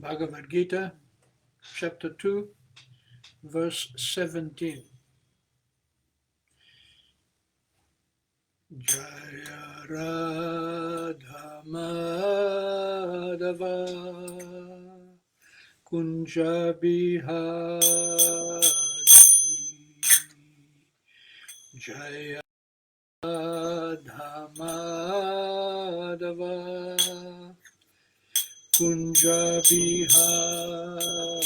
Bhagavad Gita, chapter 2, verse 17. Jaya Radha Madhava Kunja Bihari Jaya Radha Madhava Kunja Bihari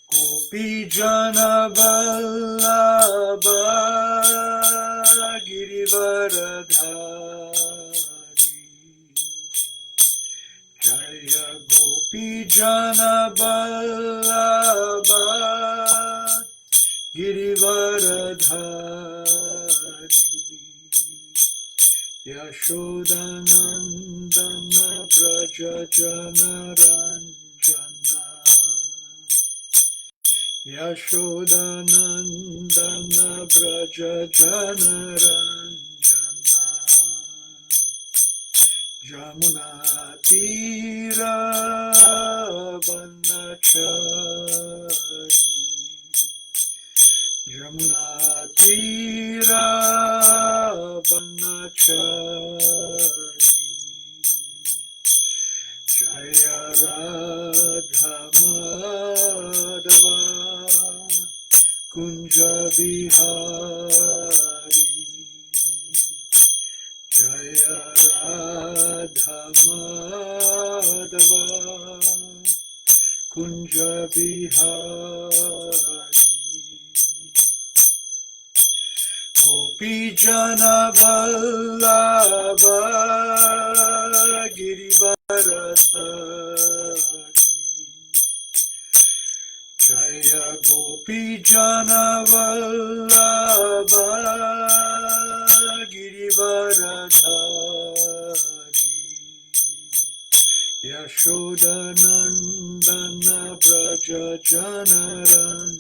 Gopi Jana Vallabha Girivaradhari Jaya Gopi Jana Vallabha Girivaradhari Yashodanandana Braja Janaranjana Yashodanandana Braja Janaranjana Jamuna Tira Vanachari Jamuna Tira Vanachari Jaya Radha Madhava Kunja Bihari Jaya Radha Madhava Kunja Bihari Gopi Jana Vallabha Girivaradhari Jaya Gopi Jana Vallabha Girivaradhari Yashodanandana Braja Janaranjana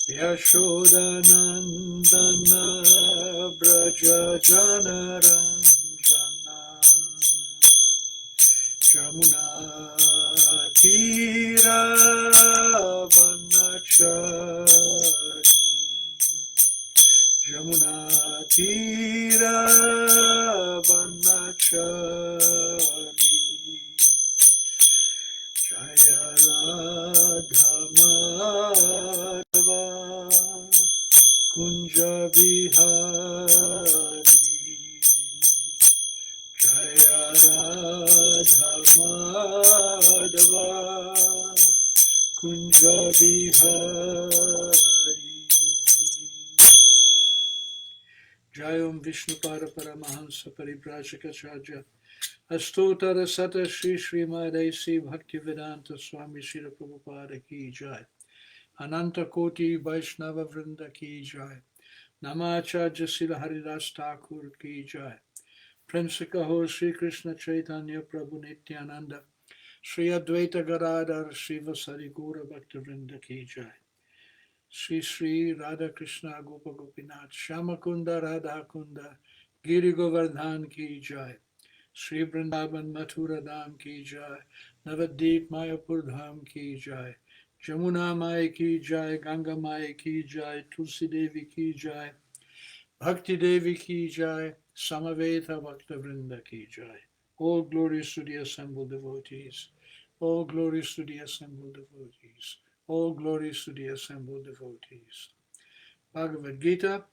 Yashodanandana Braja Janaranjana Jamuna Tira Vanachari Jamuna Tira Vanachari Jaya Radha Madhava Kunja Bihari Jaya Radha Madhava Kunja Bihari Jayam Vishnupada Paramahansa Paribrajaka Astotara Sata Shri Srimadesi Bhaktivedanta Swami Srila Prabhupada Ki Jai Ananta Koti Vaishnava Vrinda Ki Jai Namacharya Srila Haridas Thakur Ki Jai Prinsika Ho Sri Krishna Chaitanya Prabhu Nityananda Sri Advaita Gadadhar Srivasari Gaura Bhaktivinoda Ki Jai Sri Sri Radha Krishna Gopa Gopinath Shamakunda Radha Kunda Giri Govardhan Ki Jai Sri Vrindavan Mathura Dham Ki Jai Navadvip Mayapur Dham Ki Jai Jamuna Mai Ki Jai Ganga Mai Ki Jai Tulsi Devi Ki Jai Bhakti Devi Ki Jai Samaveta Bhakta Vrinda Ki Jai. All glories to the assembled devotees. All glories to the assembled devotees. All glories to the assembled devotees. Bhagavad Gita,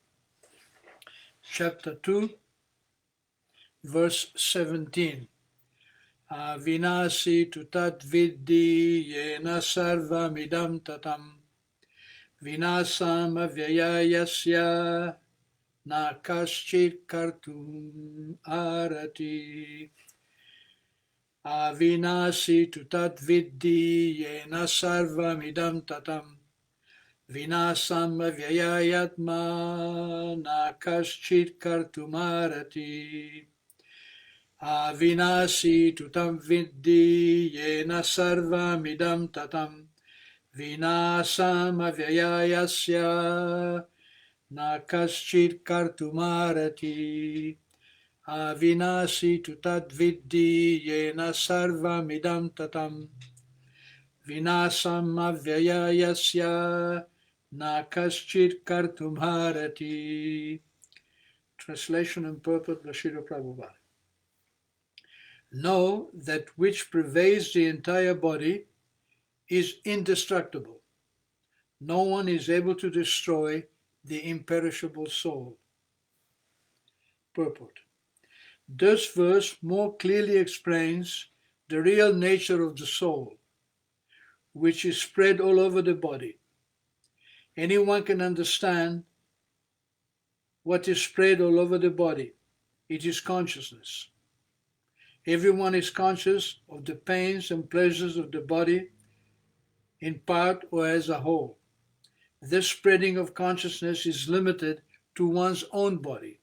chapter 2, verse 17. Avinasi tu tat vidhi yena sarvamidam tatam vinasam avyayasya na kaschit kartum arati. Avinasi tu tat vidhi yena sarvamidam tatam vinasam avyayatma na kaschit kartum arati. Avinasi tutam vidhi yena sarvamidam tatam vinasam avyayasya na kaschit kartumarati. avinasi tu tad viddhi yena sarvamidam tatam vinasam avyayasya na kaschit kartumharati. Translation and purport by Srila Prabhupada. Know that which pervades the entire body is indestructible. No one is able to destroy the imperishable soul. Purport. This verse more clearly explains the real nature of the soul, which is spread all over the body. Anyone can understand what is spread all over the body. It is consciousness. Everyone is conscious of the pains and pleasures of the body in part or as a whole. This spreading of consciousness is limited to one's own body.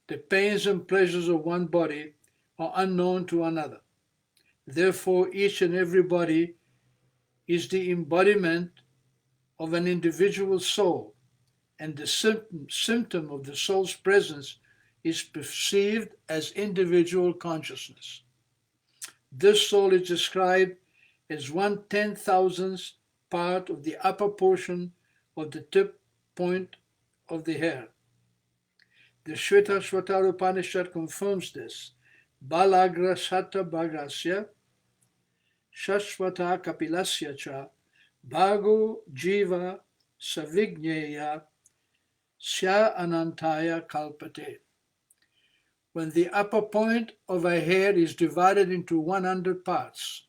The pains and pleasures of one body are unknown to another. Therefore, each and every body is the embodiment of an individual soul, and the symptom of the soul's presence is perceived as individual consciousness. This soul is described as 1/10,000th part of the upper portion of the tip point of the hair. The Shvetashvatara Upanishad confirms this. Balagra Shata Bhagasya Shashvata Kapilasya Cha Bhago Jiva Savigneya Sya Anantaya Kalpate. When the upper point of a hair is divided into 100 parts,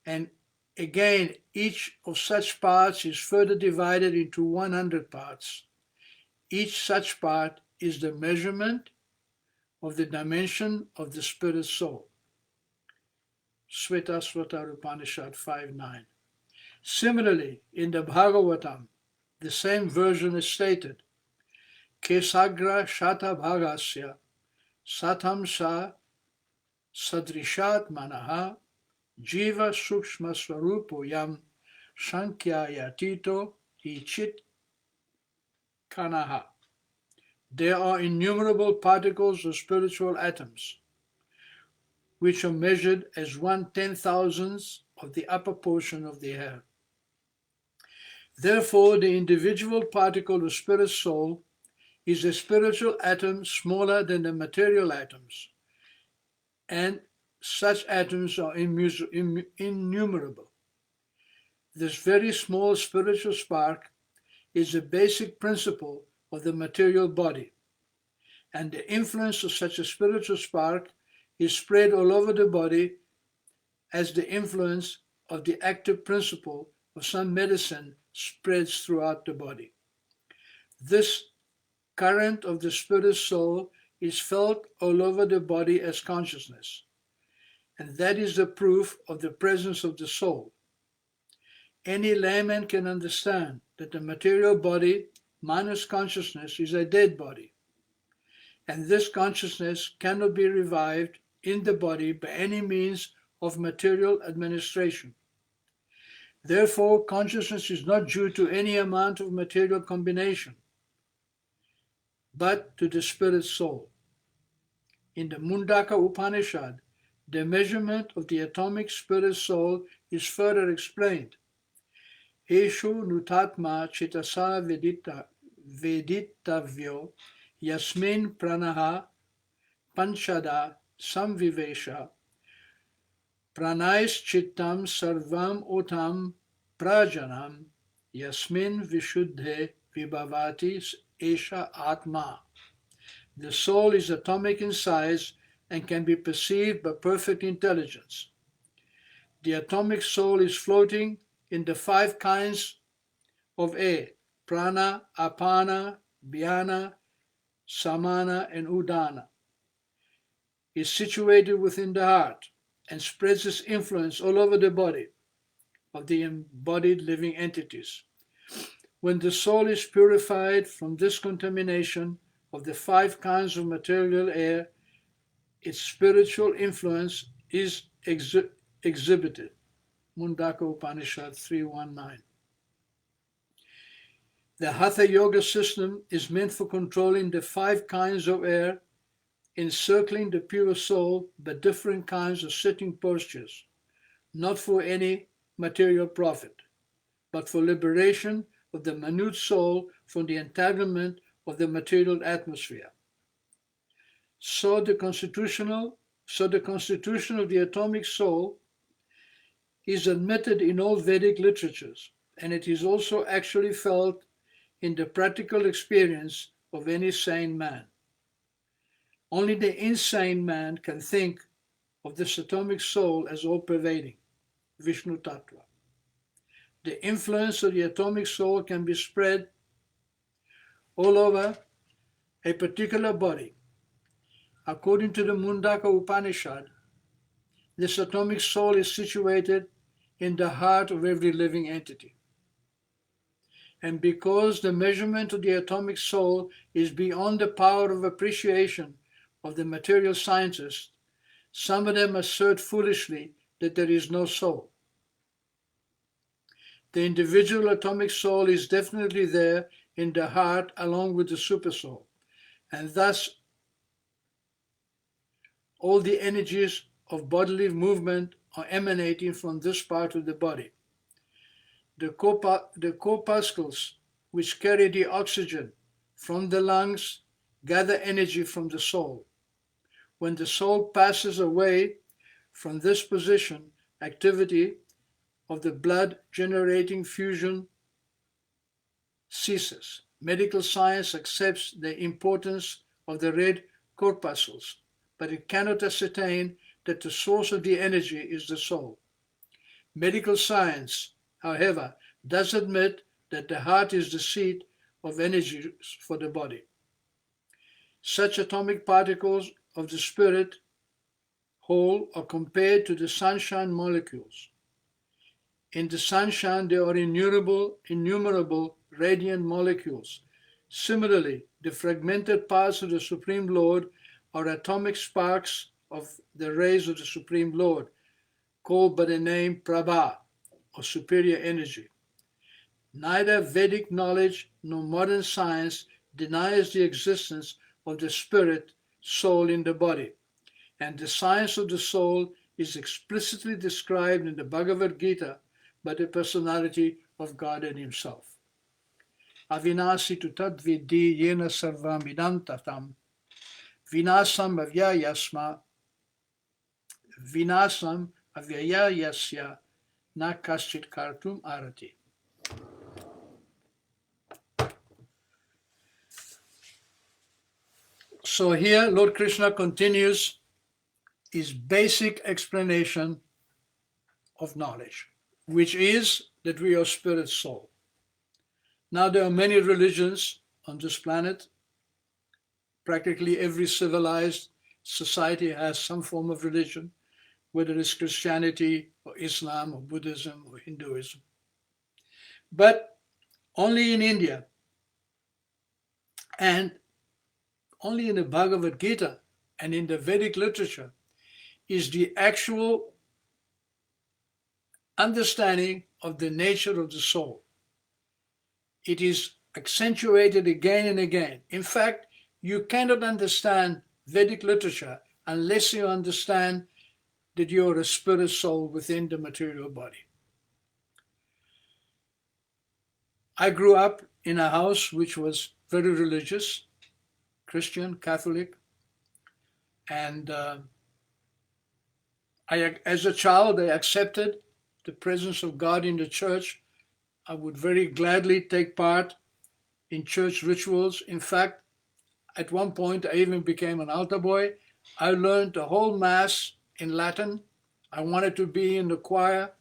and again each of such parts is further divided into 100 parts, each such part is the measurement of the dimension of the spirit soul. Shvetashvatara Upanishad 5.9. Similarly, in the Bhagavatam, the same version is stated, Kesagra Shata Bhagasya Satam Sa Sadrishat Manaha Jiva Sukshma Swarupo Yam Shankyayatito Ichit Kanaha. There are innumerable particles of spiritual atoms, which are measured as 1/10,000th of the upper portion of the hair. Therefore, the individual particle of spirit soul is a spiritual atom smaller than the material atoms, and such atoms are innumerable. This very small spiritual spark is the basic principle of the material body, and the influence of such a spiritual spark is spread all over the body as the influence of the active principle of some medicine spreads throughout the body. This current of the spirit soul is felt all over the body as consciousness, and that is the proof of the presence of the soul. Any layman can understand that the material body minus consciousness is a dead body, and this consciousness cannot be revived in the body by any means of material administration. Therefore, consciousness is not due to any amount of material combination, but to the spirit soul. In the Mundaka Upanishad, the measurement of the atomic spirit soul is further explained. Eshu nutatma chitasa veditavyo yasmin pranaha panchada samvivesha pranais chittam sarvam otam prajanam yasmin vishuddhe vibhavati esha atma. The soul is atomic in size and can be perceived by perfect intelligence. The atomic soul is floating in the 5 kinds of air, prana, apana, dhyana, samana, and udana. Is situated within the heart and spreads its influence all over the body of the embodied living entities. When the soul is purified from this contamination of the 5 kinds of material air, its spiritual influence is exhibited. Mundaka Upanishad 3.1.9. The Hatha Yoga system is meant for controlling the 5 kinds of air encircling the pure soul by different kinds of sitting postures, not for any material profit, but for liberation of the minute soul from the entanglement of the material atmosphere. So the constitution of the atomic soul is admitted in all Vedic literatures, and it is also actually felt in the practical experience of any sane man. Only the insane man can think of this atomic soul as all-pervading, Vishnu Tattva. The influence of the atomic soul can be spread all over a particular body. According to the Mundaka Upanishad, this atomic soul is situated in the heart of every living entity. And because the measurement of the atomic soul is beyond the power of appreciation of the material scientists, some of them assert foolishly that there is no soul. The individual atomic soul is definitely there in the heart along with the supersoul, and thus all the energies of bodily movement are emanating from this part of the body. The corpuscles which carry the oxygen from the lungs gather energy from the soul. When the soul passes away from this position, activity of the blood generating fusion ceases. Medical science accepts the importance of the red corpuscles, but it cannot ascertain that the source of the energy is the soul. Medical science, however, does admit that the heart is the seat of energy for the body. Such atomic particles of the spirit whole are compared to the sunshine molecules. In the sunshine, there are innumerable radiant molecules. Similarly, the fragmented parts of the Supreme Lord are atomic sparks of the rays of the Supreme Lord, called by the name Prabha, or superior energy. Neither Vedic knowledge nor modern science denies the existence of the spirit soul in the body, and the science of the soul is explicitly described in the Bhagavad Gita by the personality of Godhead himself. Avinasi tu tad vidi yena sarvam vidantatam vinasam avyayasya na kaschit kartum arati. So here Lord Krishna continues his basic explanation of knowledge, which is that we are spirit soul. Now there are many religions on this planet. Practically every civilized society has some form of religion, whether it's Christianity or Islam or Buddhism or Hinduism. But only in India and only in the Bhagavad Gita and in the Vedic literature is the actual understanding of the nature of the soul. It is accentuated again and again. In fact, you cannot understand Vedic literature unless you understand that you are a spirit soul within the material body. I grew up in a house which was very religious, Christian, Catholic, and as a child, I accepted the presence of God in the church. I would very gladly take part in church rituals. In fact, at one point, I even became an altar boy. I learned the whole Mass in Latin. I wanted to be in the choir.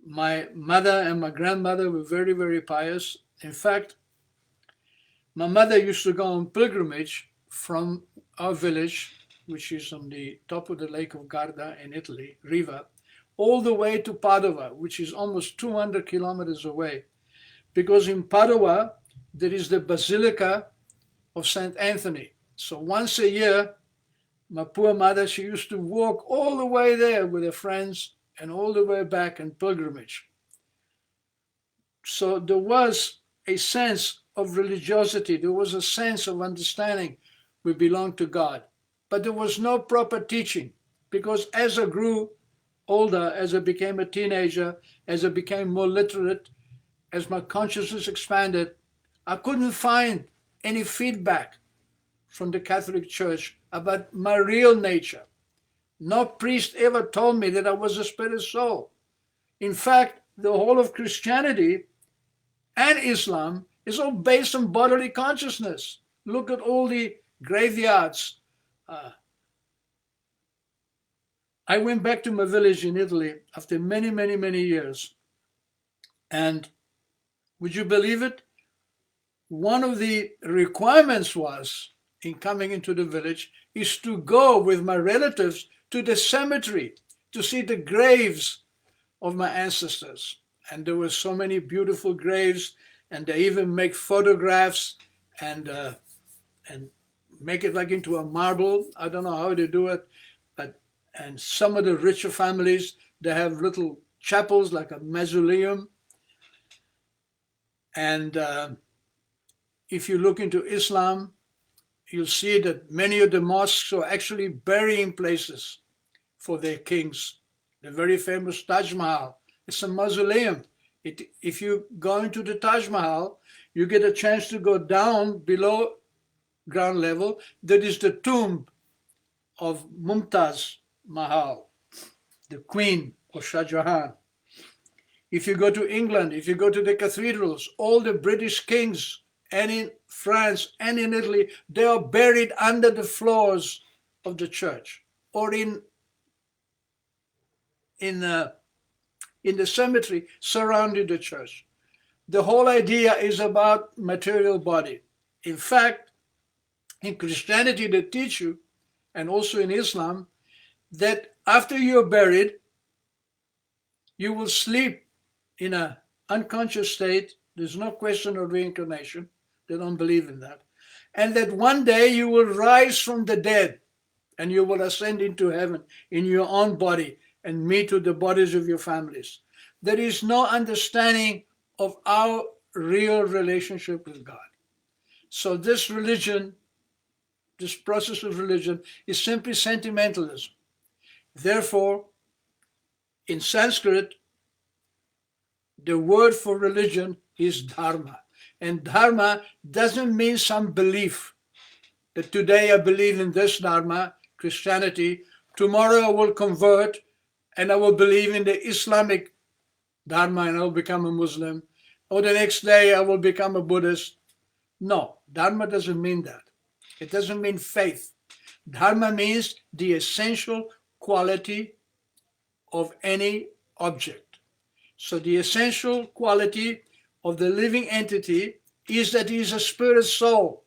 My mother and my grandmother were very, very pious. In fact, my mother used to go on pilgrimage from our village, which is on the top of the Lake of Garda in Italy, Riva, all the way to Padova, which is almost 200 kilometers away. Because in Padova, there is the Basilica of St. Anthony. So once a year, my poor mother, she used to walk all the way there with her friends and all the way back in pilgrimage. So there was a sense of religiosity. There was a sense of understanding we belong to God. But there was no proper teaching, because as I grew older, as I became a teenager, as I became more literate, as my consciousness expanded, I couldn't find any feedback from the Catholic Church about my real nature. No priest ever told me that I was a spirit soul. In fact, the whole of Christianity and Islam is all based on bodily consciousness. Look at all the graveyards. I went back to my village in Italy after many, many, many years. And would you believe it? One of the requirements was, in coming into the village, is to go with my relatives to the cemetery to see the graves of my ancestors. And there were so many beautiful graves, and they even make photographs and make it like into a marble. I don't know how they do it, and some of the richer families, they have little chapels like a mausoleum. And if you look into Islam, you'll see that many of the mosques are actually burying places for their kings. The very famous Taj Mahal, it's a mausoleum. If you go into the Taj Mahal, you get a chance to go down below ground level. That is the tomb of Mumtaz Mahal, the queen of Shah Jahan. If you go to England, if you go to the cathedrals, all the British kings, and in France and in Italy, they are buried under the floors of the church or in the cemetery surrounding the church. The whole idea is about material body. In fact, in Christianity, they teach you, and also in Islam, that after you're buried, you will sleep in an unconscious state. There's no question of reincarnation. They don't believe in that. And that one day you will rise from the dead and you will ascend into heaven in your own body and meet with the bodies of your families. There is no understanding of our real relationship with God. So this religion, this process of religion, is simply sentimentalism. Therefore, in Sanskrit, the word for religion is dharma. And dharma doesn't mean some belief that today I believe in this dharma, Christianity, tomorrow I will convert and I will believe in the Islamic dharma and I'll become a Muslim, or the next day I will become a Buddhist. No, dharma doesn't mean that. It doesn't mean faith. Dharma means the essential quality of any object. So the essential quality of the living entity is that he is a spirit soul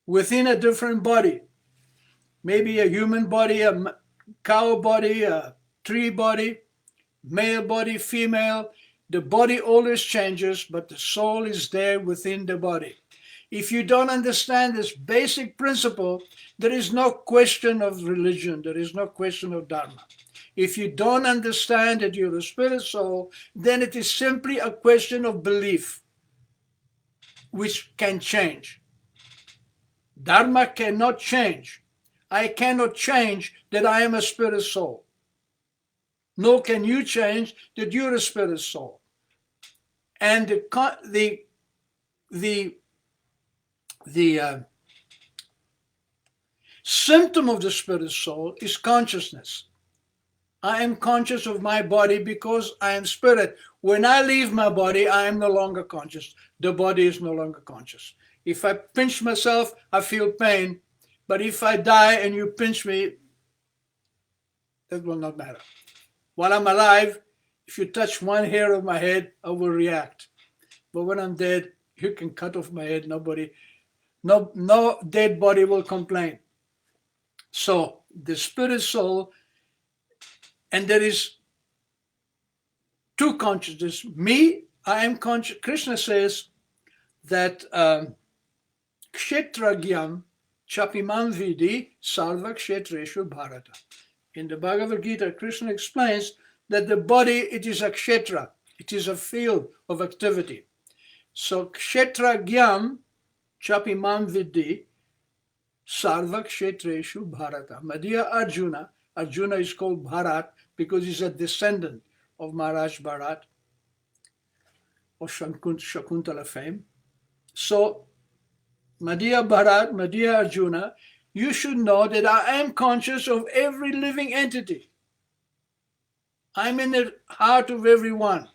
within a different body. Maybe a human body, a cow body, a tree body, male body, female. The body always changes, but the soul is there within the body. If you don't understand this basic principle, there is no question of religion. There is no question of dharma. If you don't understand that you're a spirit soul, then it is simply a question of belief, which can change. Dharma cannot change. I cannot change that I am a spirit soul. Nor can you change that you're a spirit soul. And the symptom of the spirit soul is consciousness. I am conscious of my body because I am spirit. When I leave my body, I am no longer conscious. The body is no longer conscious. If I pinch myself, I feel pain. But if I die and you pinch me, that will not matter. While I'm alive, if you touch one hair of my head, I will react. But when I'm dead, you can cut off my head. No dead body will complain. So the spirit soul, and there is two consciousness. Me, I am conscious. Krishna says that kshetragyam chapimam vidi sarva kshetreshu bharata. In the Bhagavad Gita, Krishna explains that the body, it is a kshetra. It is a field of activity. So kshetragyam chapimam vidi, Sarva Kshetreshu Bharata. Madhya Arjuna. Arjuna is called Bharat because he's a descendant of Maharaj Bharat of Shakuntala fame. So, Madhya Bharat, Madhya Arjuna, you should know that I am conscious of every living entity. I'm in the heart of everyone.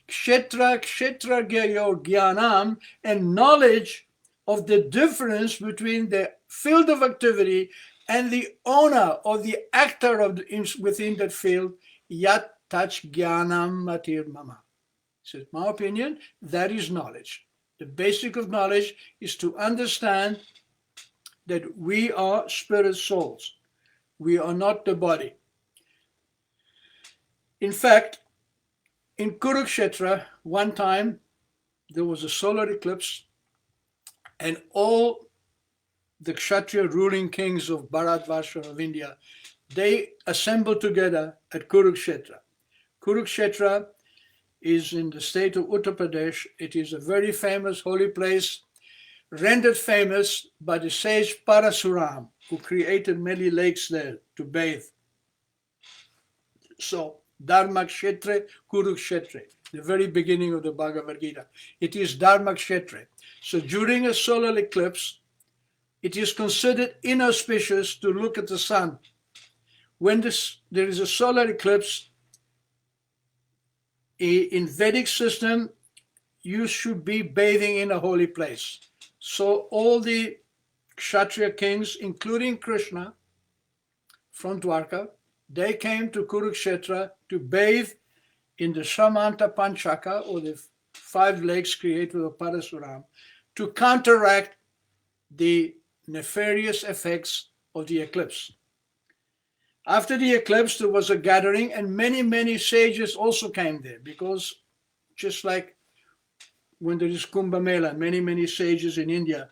Kshetra, kshetragya jnanam, and knowledge of the difference between the field of activity and the owner or the actor of within that field, yat tach jnanam matir mama. So, in my opinion, that is knowledge. The basic of knowledge is to understand that we are spirit souls. We are not the body. In fact, in Kurukshetra, one time there was a solar eclipse, and all the Kshatriya ruling kings of Bharatvarsha of India, they assembled together at Kurukshetra. Kurukshetra is in the state of Uttar Pradesh. It is a very famous holy place, rendered famous by the sage Parasuram, who created many lakes there to bathe. So, Dharmakshetra, Kurukshetra, the very beginning of the Bhagavad Gita. It is Dharmakshetra. So during a solar eclipse, it is considered inauspicious to look at the sun. When there is a solar eclipse, in Vedic system, you should be bathing in a holy place. So all the Kshatriya kings, including Krishna from Dwarka, they came to Kurukshetra to bathe in the Samanta Panchaka, or the 5 lakes created by Parasuram, to counteract the nefarious effects of the eclipse. After the eclipse, there was a gathering, and many, many sages also came there, because just like when there is Kumbh Mela, many, many sages in India,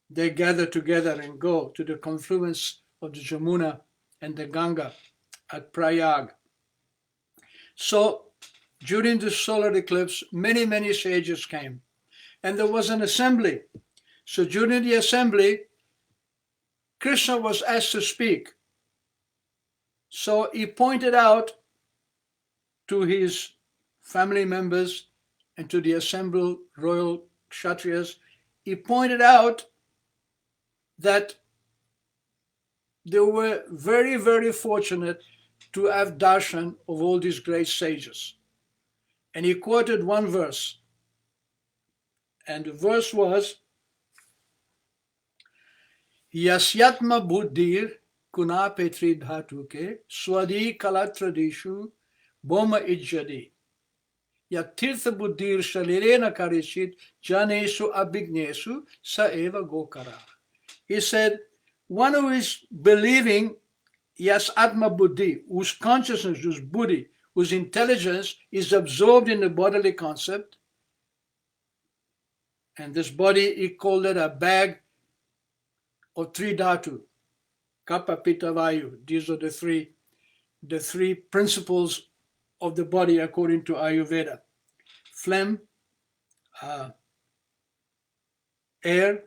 they gather together and go to the confluence of the Jamuna and the Ganga at Prayag. So during the solar eclipse, many, many sages came, and there was an assembly. So during the assembly, Krishna was asked to speak. So he pointed out to his family members and to the assembled royal Kshatriyas, he pointed out that they were very, very fortunate to have darshan of all these great sages. And he quoted one verse. And the verse was, Yasyatma buddhir kuna petri dhatuke swadi kalatradishu boma ijjadi yatirtha buddhir shalirena karishit janesu abhignesu sa eva gokara. He said, one who is believing Yas Atma Buddhi, whose consciousness, whose buddhi, whose intelligence is absorbed in the bodily concept, and this body, he called it a bag of 3 dhatu, kapha, pitta, vayu. These are the three principles of the body according to Ayurveda: phlegm, air,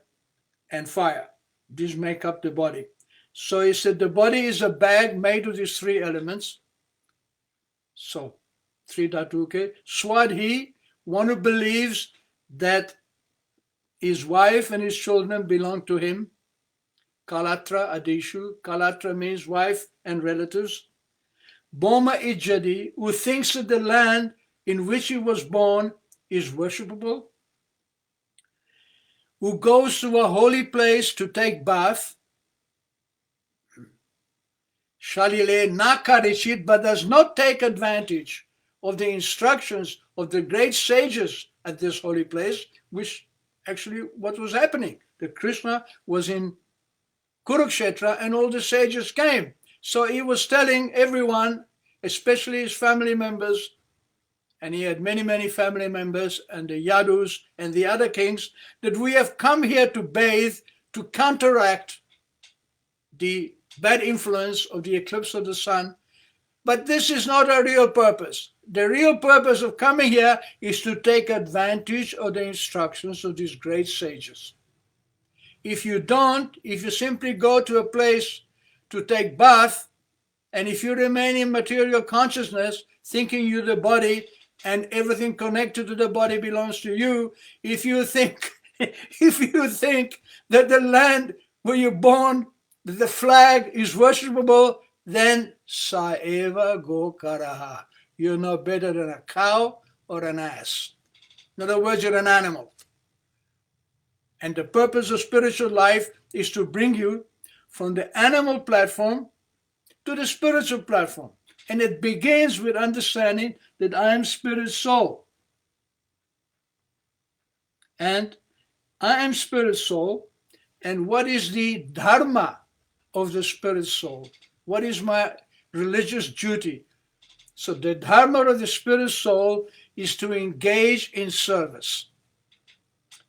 and fire. These make up the body. So he said the body is a bag made of these 3 elements. So 3 dhatuke. Swadhi, one who believes that his wife and his children belong to him. Kalatra adishu. Kalatra means wife and relatives. Boma ijjadi, who thinks that the land in which he was born is worshipable. Who goes to a holy place to take bath. Shalile nakarishit, but does not take advantage of the instructions of the great sages at this holy place, which actually what was happening. The Krishna was in Kurukshetra and all the sages came. So he was telling everyone, especially his family members, and he had many, many family members, and the Yadus and the other kings, that we have come here to bathe, to counteract the bad influence of the eclipse of the sun. But this is not our real purpose. The real purpose of coming here is to take advantage of the instructions of these great sages. If you don't, if you simply go to a place to take bath, and if you remain in material consciousness, thinking you're the body and everything connected to the body belongs to you, if you think that the land where you're born, the flag is worshipable, then saeva go karaha. You're no better than a cow or an ass. In other words, you're an animal. And the purpose of spiritual life is to bring you from the animal platform to the spiritual platform. And it begins with understanding that I am spirit soul. And I am spirit soul. And what is the dharma of the spirit soul? What is my religious duty? So the dharma of the spirit soul is to engage in service.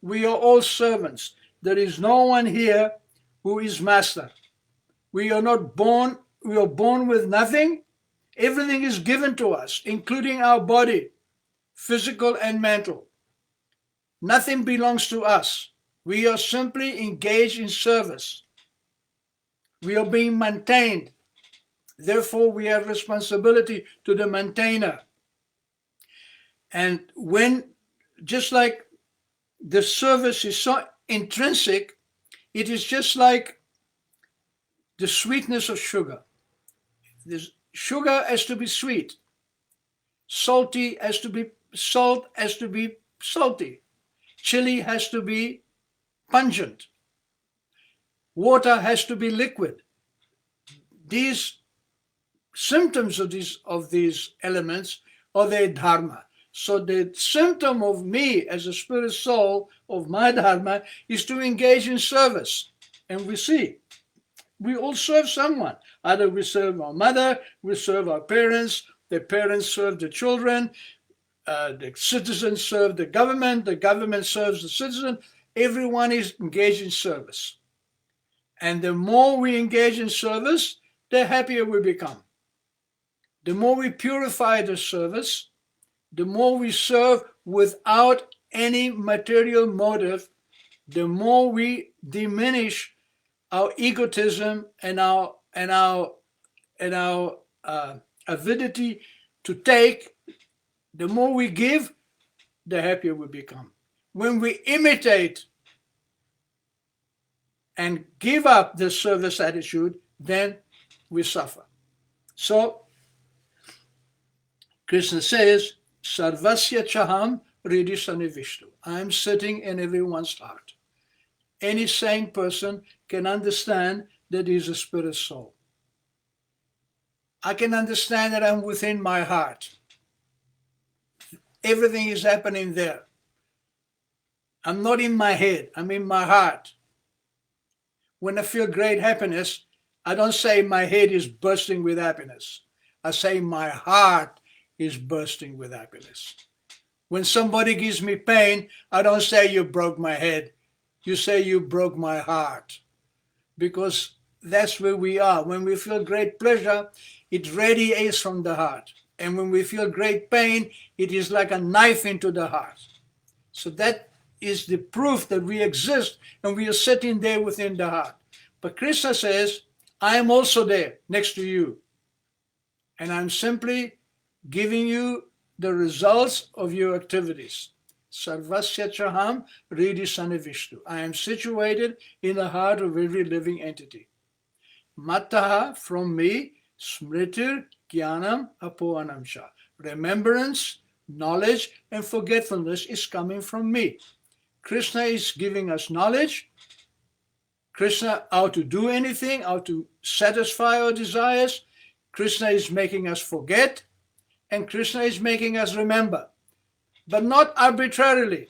We are all servants. There is no one here who is master. We are not born, we are born with nothing. Everything is given to us, including our body, physical and mental. Nothing belongs to us. We are simply engaged in service. We are being maintained. Therefore, we have responsibility to the maintainer. And when, just like the service is so intrinsic, it is just like the sweetness of sugar. Sugar has to be sweet. Salt has to be salty. Chili has to be pungent. Water has to be liquid. These symptoms of these elements are their dharma. So the symptom of me as a spirit soul, of my dharma, is to engage in service. And we see, we all serve someone. Either we serve our mother, we serve our parents, the parents serve the children, the citizens serve the government serves the citizen. Everyone is engaged in service. And the more we engage in service, the happier we become. The more we purify the service, the more we serve without any material motive, the more we diminish our egotism and our avidity to take. The more we give, the happier we become. When we imitate and give up the service attitude, then we suffer. So Krishna says, Sarvasya Chaham Ridisani Vishnu. I am sitting in everyone's heart. Any sane person can understand that he is a spirit soul. I can understand that I'm within my heart. Everything is happening there. I'm not in my head, I'm in my heart. When I feel great happiness, I don't say my head is bursting with happiness. I say my heart is bursting with happiness. When somebody gives me pain, I don't say you broke my head. You say you broke my heart. Because that's where we are. When we feel great pleasure, it radiates from the heart. And when we feel great pain, it is like a knife into the heart. So that is the proof that we exist and we are sitting there within the heart. But Krishna says, I am also there next to you. And I'm simply giving you the results of your activities. Sarvasya Chaham Ridisani Vishnu. I am situated in the heart of every living entity. Mataha, from me, Smritir Jnanam Apoanamsha. Remembrance, knowledge, and forgetfulness is coming from me. Krishna is giving us knowledge. Krishna, how to do anything, how to satisfy our desires. Krishna is making us forget. And Krishna is making us remember. But not arbitrarily.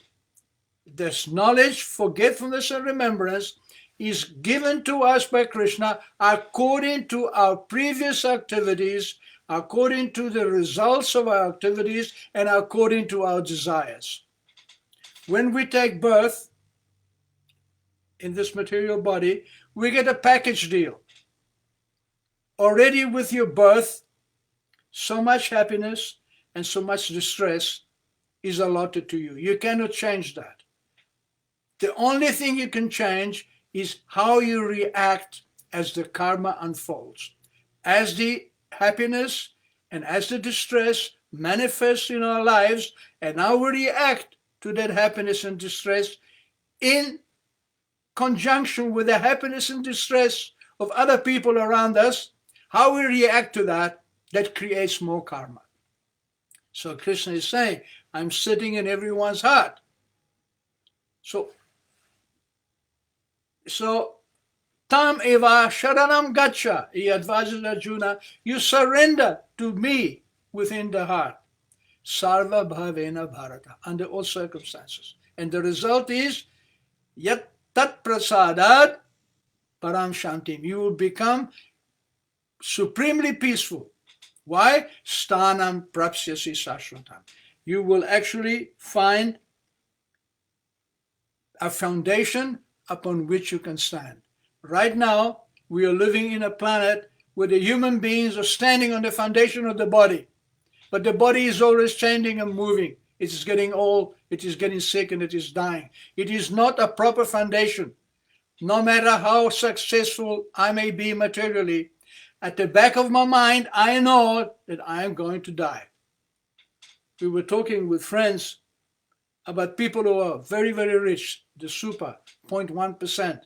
This knowledge, forgetfulness, and remembrance is given to us by Krishna according to our previous activities, according to the results of our activities, and according to our desires. When we take birth in this material body, we get a package deal. Already with your birth, so much happiness and so much distress is allotted to you. You cannot change that. The only thing you can change is how you react as the karma unfolds. As the happiness and as the distress manifests in our lives, and how we react to that happiness and distress in conjunction with the happiness and distress of other people around us, how we react to that, that creates more karma. So Krishna is saying, I'm sitting in everyone's heart. So tam eva sharanam gacha, he advises Arjuna, you surrender to me within the heart. Sarva bhavena bharata, under all circumstances. And the result is, yat tat prasadat param shantim. You will become supremely peaceful. Why? Stanam prapsyasi sashvatam. You will actually find a foundation upon which you can stand. Right now, we are living in a planet where the human beings are standing on the foundation of the body. But the body is always changing and moving. It is getting old, it is getting sick, and it is dying. It is not a proper foundation. No matter how successful I may be materially, at the back of my mind, I know that I am going to die. We were talking with friends about people who are very, very rich, the super, 0.1%.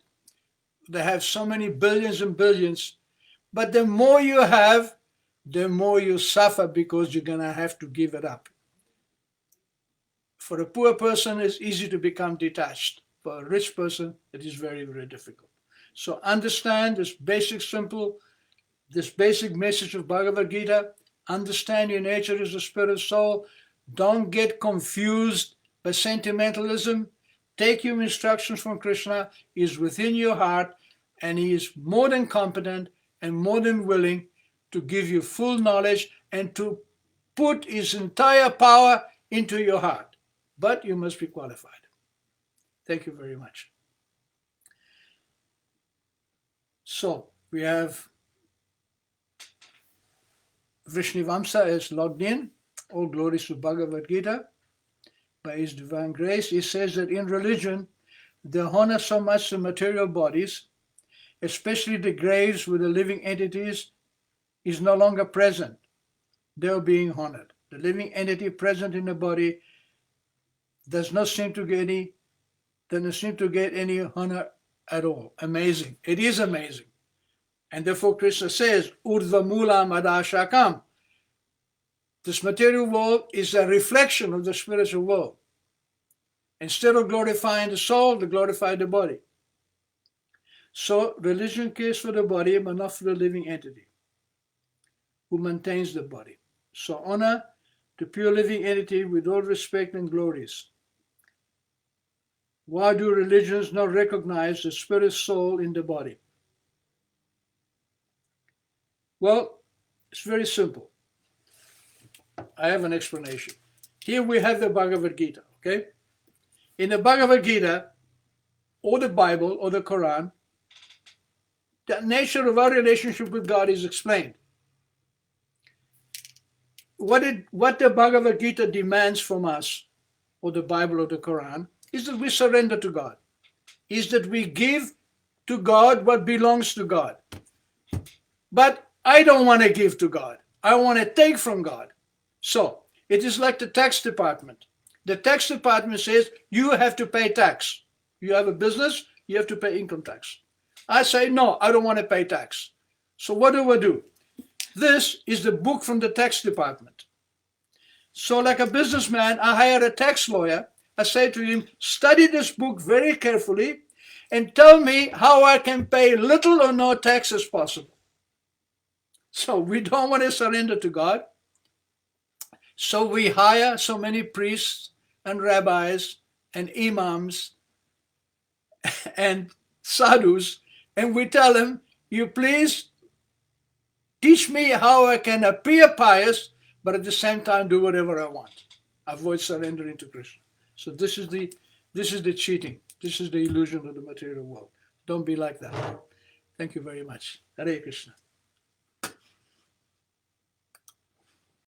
They have so many billions and billions. But the more you have, the more you suffer because you're going to have to give it up. For a poor person, it's easy to become detached. For a rich person, it is very, very difficult. So understand this basic message of Bhagavad Gita. Understand your nature is a spirit soul. Don't get confused by sentimentalism. Take your instructions from Krishna. He is within your heart, and he is more than competent and more than willing to give you full knowledge and to put his entire power into your heart. But you must be qualified. Thank you very much. So we have Vishnivamsa is logged in. All glories to Bhagavad Gita. By his divine grace, he says that in religion, they honor so much the material bodies, especially the graves with the living entities, is no longer present. They're being honored. The living entity present in the body does not seem to get any honor at all. Amazing. It is amazing. And therefore Krishna says, Urdhva Mula Madashakam. This material world is a reflection of the spiritual world. Instead of glorifying the soul, they glorify the body. So religion cares for the body, but not for the living entity who maintains the body. So honor the pure living entity with all respect and glories. Why do religions not recognize the spirit soul in the body? Well, it's very simple. I have an explanation. Here we have the Bhagavad Gita, okay? In the Bhagavad Gita, or the Bible, or the Quran, the nature of our relationship with God is explained. What the Bhagavad Gita demands from us, or the Bible or the Quran, is that we surrender to God. Is that we give to God what belongs to God. But I don't want to give to God. I want to take from God. So, it is like the tax department. The tax department says, you have to pay tax. You have a business, you have to pay income tax. I say, no, I don't want to pay tax. So what do? This is the book from the tax department. So like a businessman, I hire a tax lawyer. I say to him, study this book very carefully and tell me how I can pay little or no tax as possible. So we don't want to surrender to God. So we hire so many priests and rabbis and imams and sadhus, and we tell them, you please teach me how I can appear pious, but at the same time do whatever I want. Avoid surrendering to Krishna. So this is the cheating. This is the illusion of the material world. Don't be like that. Thank you very much. Hare Krishna.